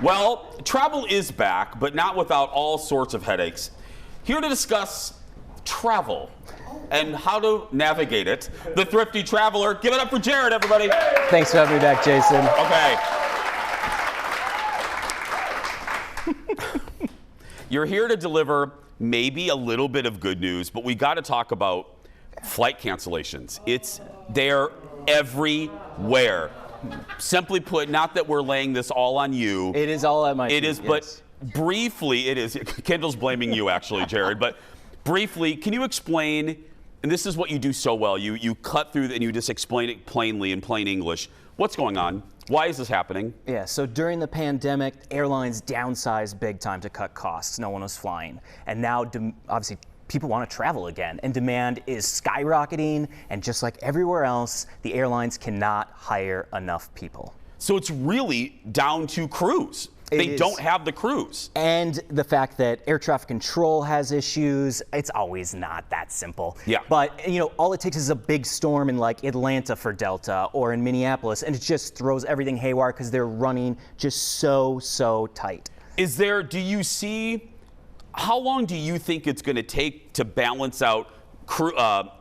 Well, travel is back, but not without all sorts of headaches. Here to discuss travel and how to navigate it, the Thrifty Traveler. Give it up for Jared, everybody. Thanks for having me back, Jason. Okay. You're here to deliver maybe a little bit of good news, but we got to talk about flight cancellations. They're everywhere. Simply put, not that we're laying this all on you. It is all at my feet. It is, yes. But briefly, it is. Kendall's blaming you, actually, Jared. But briefly, can you explain, and this is what you do so well, you cut through and you just explain it plainly in plain English. What's going on? Why is this happening? Yeah, so during the pandemic, airlines downsized big time to cut costs. No one was flying. And now, obviously, people want to travel again, and demand is skyrocketing, and just like everywhere else, the airlines cannot hire enough people. So it's really down to crews. They don't have the crews. And the fact that air traffic control has issues, it's always not that simple. Yeah. But, you know, all it takes is a big storm in like Atlanta for Delta or in Minneapolis, and it just throws everything haywire because they're running just so tight. Do you see, how long do you think it's going to take to balance out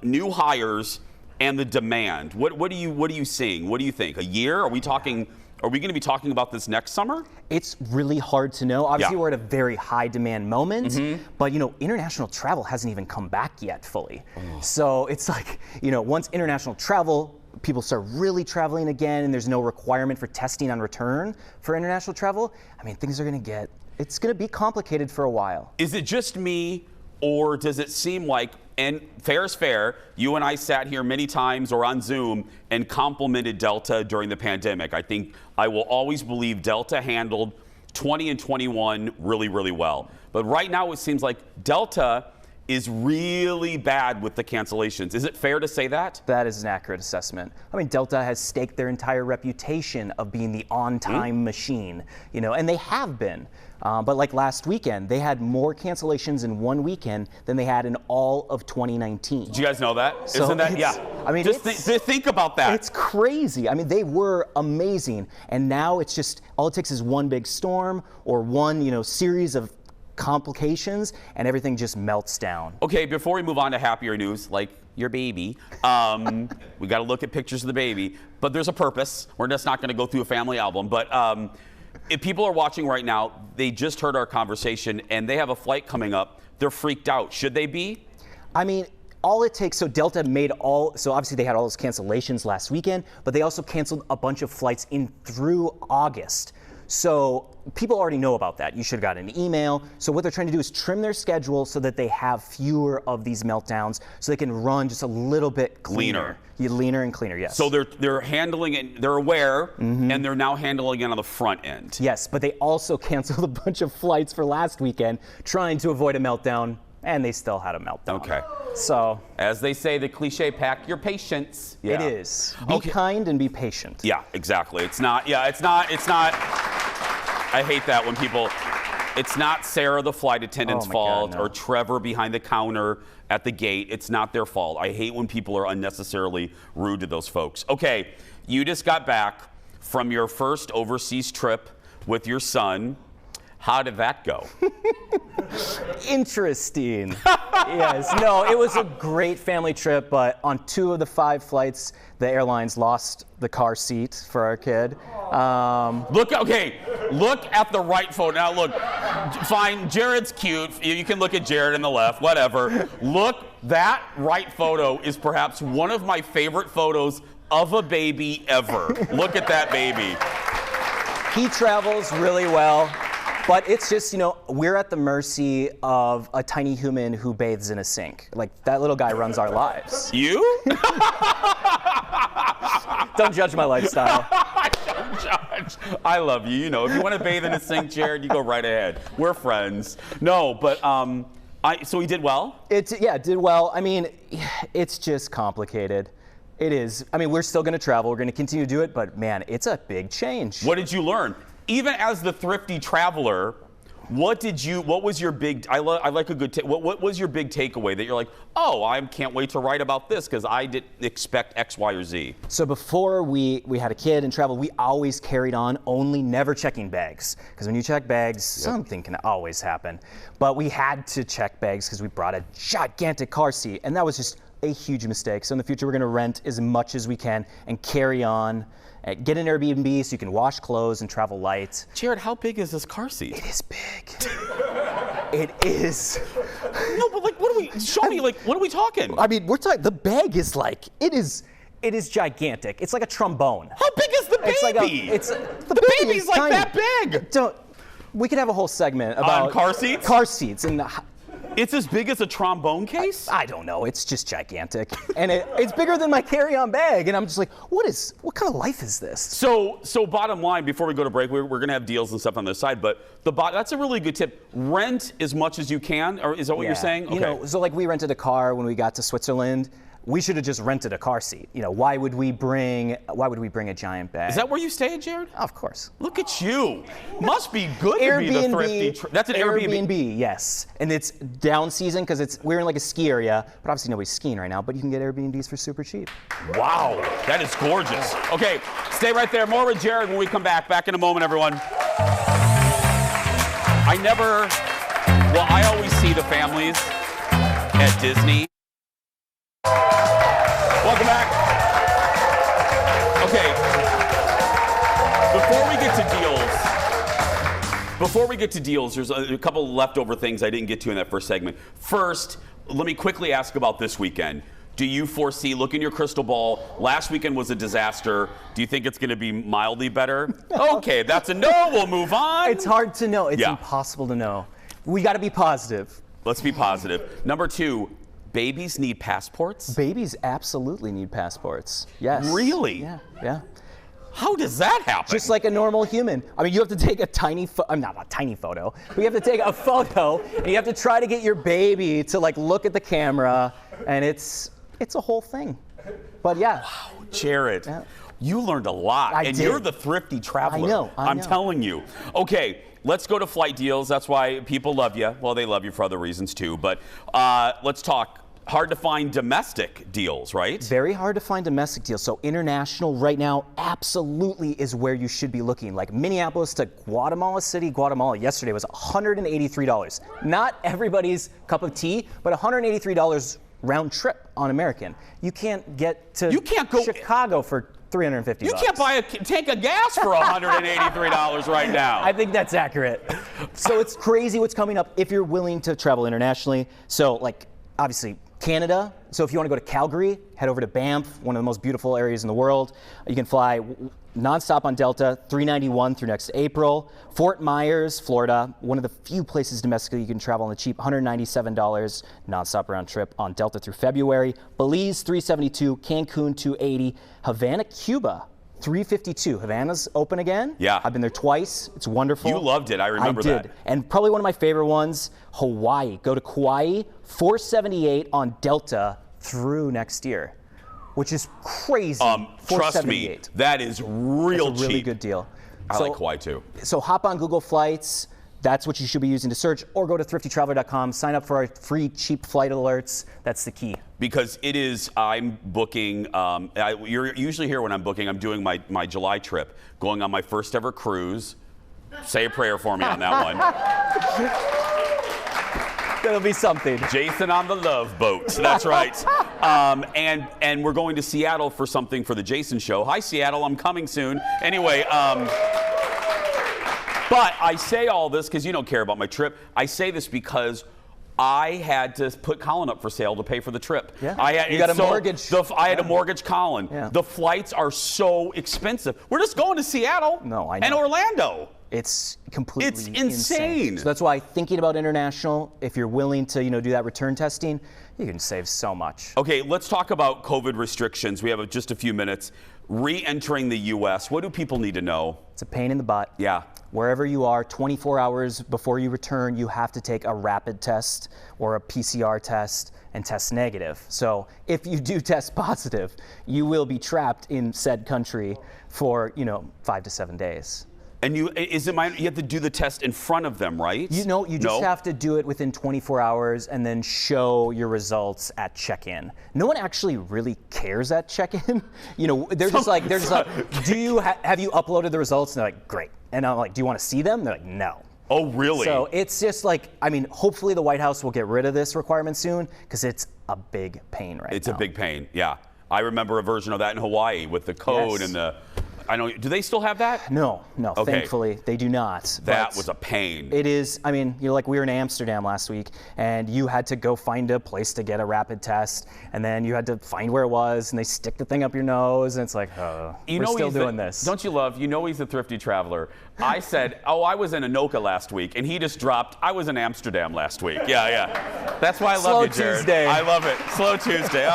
new hires and the demand? What are you seeing? What do you think? A year? Are we going to be talking about this next summer? It's really hard to know. Obviously, Yeah. we're at a very high demand moment, but you know, international travel hasn't even come back yet fully. So it's like, you know, once international travel, people start really traveling again, and there's no requirement for testing on return for international travel, I mean, things are it's going to be complicated for a while. Is it just me, or does it seem like, and fair is fair, you and I sat here many times or on Zoom and complimented Delta during the pandemic. I think I will always believe Delta handled 20 and 21 really, really well. But right now it seems like Delta is really bad with the cancellations. Is it fair to say that? That is an accurate assessment. I mean, Delta has staked their entire reputation of being the on-time machine, you know, and they have been. But like last weekend, they had more cancellations in one weekend than they had in all of 2019. Did you guys know that? So Isn't that, yeah. I mean, just think about that. It's crazy. I mean, they were amazing. And now it's just, all it takes is one big storm or one, you know, series of complications, and everything just melts down. Okay, before we move on to happier news, like your baby, we got to look at pictures of the baby, but there's a purpose. We're just not going to go through a family album, but if people are watching right now, they just heard our conversation and they have a flight coming up, they're freaked out. Should they be? I mean, all it takes, so Delta so obviously they had all those cancellations last weekend, but they also canceled a bunch of flights in through August. So people already know about that. You should have got an email. So what they're trying to do is trim their schedule so that they have fewer of these meltdowns, so they can run just a little bit cleaner. Leaner and cleaner, yes. So they're handling it, they're aware, and they're now handling it on the front end. Yes, but they also canceled a bunch of flights for last weekend trying to avoid a meltdown, and they still had a meltdown. Okay. So, as they say, the cliche, pack your patience. Yeah. It is. Be kind and be patient. Yeah, exactly. It's not, I hate that when people, it's not Sarah, the flight attendant's fault, or Trevor behind the counter at the gate. It's not their fault. I hate when people are unnecessarily rude to those folks. Okay, you just got back from your first overseas trip with your son. How did that go? Interesting. Yes. No, it was a great family trip, but on 2 of the 5 flights, the airlines lost the car seat for our kid. Look at the right photo. Now look, fine, Jared's cute. You can look at Jared on the left, whatever. Look, that right photo is perhaps one of my favorite photos of a baby ever. Look at that baby. He travels really well. But it's just, you know, we're at the mercy of a tiny human who bathes in a sink. Like, that little guy runs our lives. You? Don't judge my lifestyle. Don't judge. I love you. You know, if you want to bathe in a sink, Jared, you go right ahead. We're friends. No, but so he did well? It did well. I mean, it's just complicated. It is. I mean, we're still going to travel. We're going to continue to do it. But, man, it's a big change. What did you learn? Even as the Thrifty Traveler, What was your big, I like a good, what was your big takeaway that you're like, oh, I can't wait to write about this because I didn't expect X, Y, or Z? So before we had a kid and traveled, we always carried on only never checking bags. Because when you check bags, something can always happen. But we had to check bags because we brought a gigantic car seat. And that was just a huge mistake. So in the future, we're going to rent as much as we can and carry on. Get an Airbnb so you can wash clothes and travel light. Jared, how big is this car seat? It is big. It is. No, but like, what are we talking? I mean, we're talking, the bag is like, it is gigantic. It's like a trombone. How big is the baby? The baby's like that big. We could have a whole segment about car seats? Car seats and it's as big as a trombone case? I don't know. It's just gigantic, and it's bigger than my carry-on bag. And I'm just like, what kind of life is this? So bottom line, before we go to break, we're going to have deals and stuff on this side. But that's a really good tip. Rent as much as you can, or is that what you're saying? Okay. You know, so like we rented a car when we got to Switzerland. We should have just rented a car seat. You know, why would we bring a giant bag? Is that where you stay, Jared? Of course. Look at you. Must be good to be the thrifty. That's an Airbnb, yes. And it's down season because we're in like a ski area, but obviously nobody's skiing right now, but you can get Airbnbs for super cheap. Wow, that is gorgeous. Okay, stay right there. More with Jared when we come back. Back in a moment, everyone. I always see the families at Disney. Welcome back. Okay. Before we get to deals, there's a couple leftover things I didn't get to in that first segment. First, let me quickly ask about this weekend. Do you foresee, look in your crystal ball, last weekend was a disaster. Do you think it's going to be mildly better? No. Okay, that's a no. We'll move on. It's hard to know. It's impossible to know. We got to be positive. Let's be positive. Number two, babies need passports? Babies absolutely need passports. Yes. Really? Yeah. How does that happen? Just like a normal human. I mean, you have to take a not a tiny photo, but you have to take a photo and you have to try to get your baby to like look at the camera, and it's a whole thing. But yeah. Wow, Jared, you learned a lot. I did. You're the thrifty traveler. I know. I'm telling you. Okay. Let's go to flight deals. That's why people love you. Well, they love you for other reasons too. But let's talk. Hard to find domestic deals, right? Very hard to find domestic deals. So international right now absolutely is where you should be looking. Like Minneapolis to Guatemala City, Guatemala yesterday was $183. Not everybody's cup of tea, but $183 round trip on American. You can't get to Chicago for $350. You can't buy a tank of gas for $183 right now. I think that's accurate. So it's crazy what's coming up if you're willing to travel internationally. So like obviously Canada. So if you want to go to Calgary, head over to Banff, one of the most beautiful areas in the world. You can fly nonstop on Delta, $391 through next April. Fort Myers, Florida, one of the few places domestically you can travel on the cheap, $197 nonstop round trip on Delta through February. Belize, $372, Cancun, $280, Havana, Cuba, $352. Havana's open again. Yeah. I've been there twice. It's wonderful. You loved it. I remember that. I did. And probably one of my favorite ones, Hawaii. Go to Kauai, $478 on Delta through next year, which is crazy. Trust me, that is real cheap. That's a really good deal. I like Kauai too. So hop on Google Flights. That's what you should be using to search, or go to thriftytraveler.com, sign up for our free cheap flight alerts. That's the key. Because it is, I'm booking, you're usually here when I'm booking, I'm doing my July trip, going on my first ever cruise. Say a prayer for me on that one. That'll be something. Jason on the Love Boat. That's right. And we're going to Seattle for something for the Jason Show. Hi, Seattle. I'm coming soon. Anyway, but I say all this because you don't care about my trip. I say this because I had to put Colin up for sale to pay for the trip. Yeah. You got a mortgage. I had to mortgage Colin. Yeah. The flights are so expensive. We're just going to Seattle and Orlando. It's completely It's insane. So that's why thinking about international, if you're willing to do that return testing, you can save so much. Okay, let's talk about COVID restrictions. We have just a few minutes. Re-entering the U.S., what do people need to know? It's a pain in the butt. Yeah. Wherever you are, 24 hours before you return, you have to take a rapid test or a PCR test and test negative. So if you do test positive, you will be trapped in said country for 5 to 7 days. And you have to do the test in front of them, right? You just have to do it within 24 hours and then show your results at check-in. No one actually really cares at check-in. They're just like, have you uploaded the results? And they're like, great. And I'm like, do you want to see them? They're like, no. Oh, really? So it's just like, hopefully the White House will get rid of this requirement soon because it's a big pain right now. It's a big pain, yeah. I remember a version of that in Hawaii with the code and the. Do they still have that? No, Okay. Thankfully they do not. That was a we were in Amsterdam last week and you had to go find a place to get a rapid test and then you had to find where it was and they stick the thing up your nose and it's like, we're still doing this. Don't you love, he's a thrifty traveler. I said, I was in Anoka last week and he just dropped, I was in Amsterdam last week. Yeah. That's why I love you, Jared. Slow Tuesday. I love it. Slow Tuesday.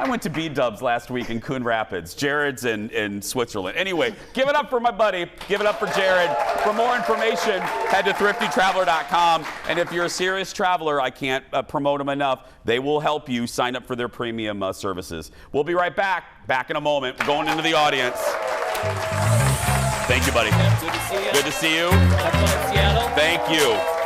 I went to B-Dubs last week in Coon Rapids. Jared's in Switzerland. Anyway, give it up for my buddy. Give it up for Jared. For more information, head to thriftytraveler.com. And if you're a serious traveler, I can't promote them enough. They will help you sign up for their premium services. We'll be right back. Back in a moment. We're going into the audience. Thank you, buddy. Good to see you. Good to see you. Have fun in Seattle. Thank you.